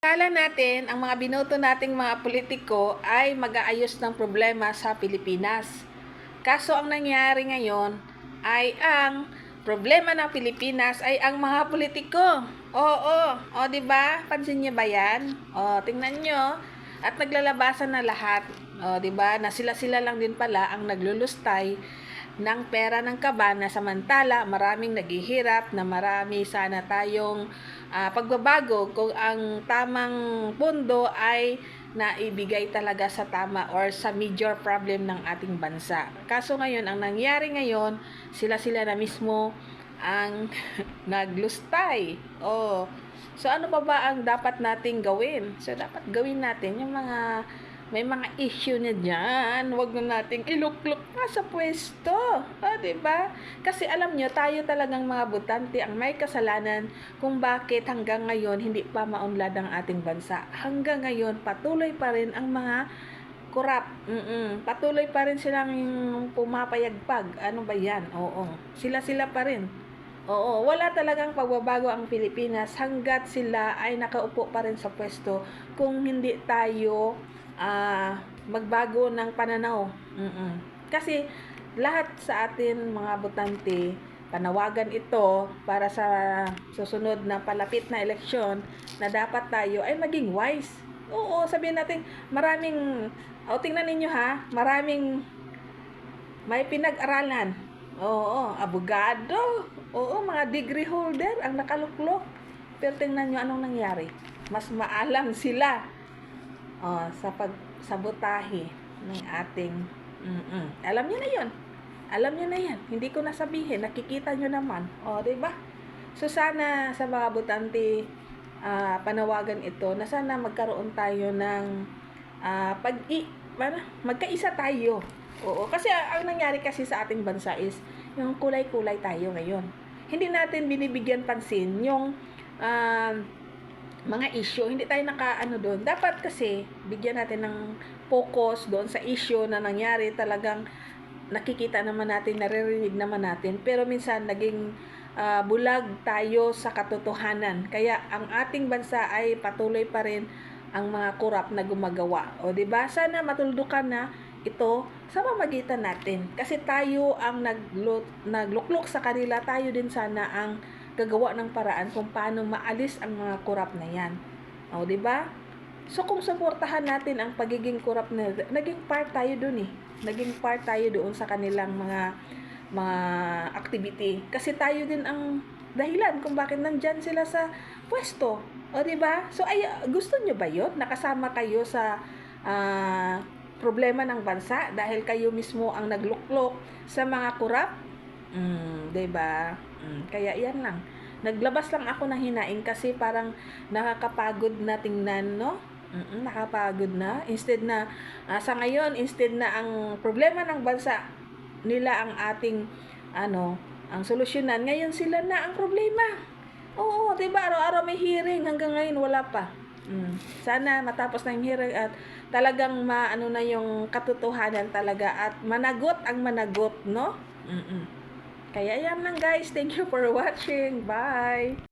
Akala natin ang mga binoto nating mga politiko ay mag-aayos ng problema sa Pilipinas. Kaso ang nangyari ngayon ay ang problema ng Pilipinas ay ang mga politiko. Oo, o di ba? Pansin niyo ba 'yan? O, tingnan niyo. At naglalabasan na lahat. O, di ba? Na sila-sila lang din pala ang naglulustay ng pera ng kabana, samantala maraming naghihirap na marami sana tayong pagbabago kung ang tamang pundo ay naibigay talaga sa tama or sa major problem ng ating bansa. Kaso ngayon, ang nangyari ngayon, sila-sila na mismo ang naglustay. Oh. So ano pa ba ang dapat nating gawin? So dapat gawin natin yung may mga issue na dyan. Huwag na nating iluklok pa sa pwesto. Diba? Kasi alam nyo, tayo talagang mga botante ang may kasalanan kung bakit hanggang ngayon hindi pa maunlad ang ating bansa. Hanggang ngayon, patuloy pa rin ang mga korap. Patuloy pa rin silang pumapayagpag. Ano ba yan? Oo. Sila-sila pa rin. Oo, wala talagang pagbabago ang Pilipinas hanggat sila ay nakaupo pa rin sa pwesto kung hindi tayo magbago ng pananaw. Kasi lahat sa atin mga botante, panawagan ito para sa susunod na palapit na eleksyon na dapat tayo ay maging wise. Oo, sabihin natin maraming, tingnan ninyo ha, maraming may pinag-aralan. Oo, abogado. Oo, mga degree holder ang nakaluklok. Pero tingnan nyo anong nangyari. Mas maalam sila sa pagsabotahe ng ating alam niyo na 'yon. Alam niyo na 'yan. Hindi ko na sabihin, nakikita niyo naman. Di ba? So sana sa mga botante panawagan ito na sana magkaroon tayo ng magkaisa tayo. Oo, kasi ang nangyari kasi sa ating bansa is yung kulay-kulay tayo ngayon. Hindi natin binibigyan pansin yung mga issue, hindi tayo nakaano doon. Dapat kasi bigyan natin ng focus doon sa issue na nangyari, talagang nakikita naman natin, naririnig naman natin, pero minsan naging bulag tayo sa katotohanan. Kaya ang ating bansa ay patuloy pa rin ang mga korap na gumagawa. O di ba? Sana matuldukan na ito sa pamamagitan natin. Kasi tayo ang nagluklok sa kanila, tayo din sana ang gagawa ng paraan kung paano maalis ang mga korap na yan. O, di ba? So, kung suportahan natin ang pagiging korap na, naging part tayo doon eh. Naging part tayo doon sa kanilang mga activity. Kasi tayo din ang dahilan kung bakit nandyan sila sa pwesto. O, di ba? So, gusto nyo ba yun? Nakasama kayo sa problema ng bansa dahil kayo mismo ang nagluklok sa mga korap? Diba? Kaya yan lang. Naglabas lang ako ng hinaing kasi parang nakakapagod na tingnan, no? Nakapagod na. Instead na, sa ngayon, instead na ang problema ng bansa nila ang ating, ang solusyonan, ngayon sila na ang problema. Oo, diba? Araw-araw may hearing, hanggang ngayon wala pa. Sana matapos na yung hearing at talagang maano na yung katotohanan talaga at managot ang managot, no? Kaya yan lang guys. Thank you for watching. Bye!